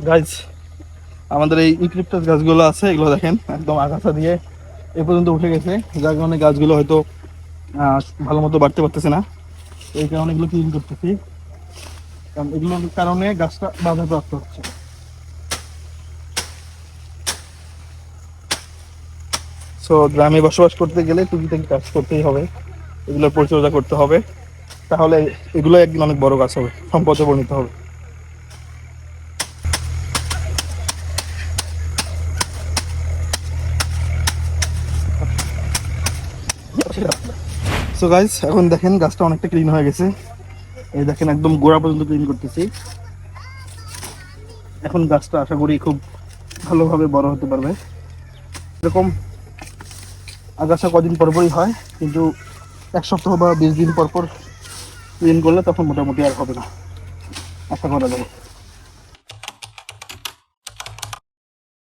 গাছ আমাদের এই ইউক্লিপটাস গাছগুলো আছে, এগুলো দেখেন একদম আগাছা দিয়ে এ পর্যন্ত উঠে গেছে, যার কারণে গাছগুলো হয়তো ভালো মতো বাড়তে পারতেছে না। এই কারণে এগুলো ক্লিন করতেছি, কারণ এগুলোর কারণে গাছটা বাধাপ্রাপ্ত হচ্ছে। সো গ্রামে বসবাস করতে গেলে টুকিটাকি কাজ করতেই হবে, এগুলোর পরিচর্যা করতে হবে, তাহলে এগুলো একদিন অনেক বড় গাছ হবে, সম্পদে পরিণত হবে। সো গাইস, এখন দেখেন গাছটা অনেকটা ক্লিন হয়ে গেছে। এই দেখেন একদম গোড়া পর্যন্ত ক্লিন করতেছি। এখন গাছটা আশা করি খুব ভালোভাবে বড় হতে পারবে। এরকম আগাছা কদিন পরপরই হয়, কিন্তু 1 সপ্তাহ বা 20 দিন পর পর ক্লিন করলে তখন মোটামুটি আর হবে না, আশা করা যায়।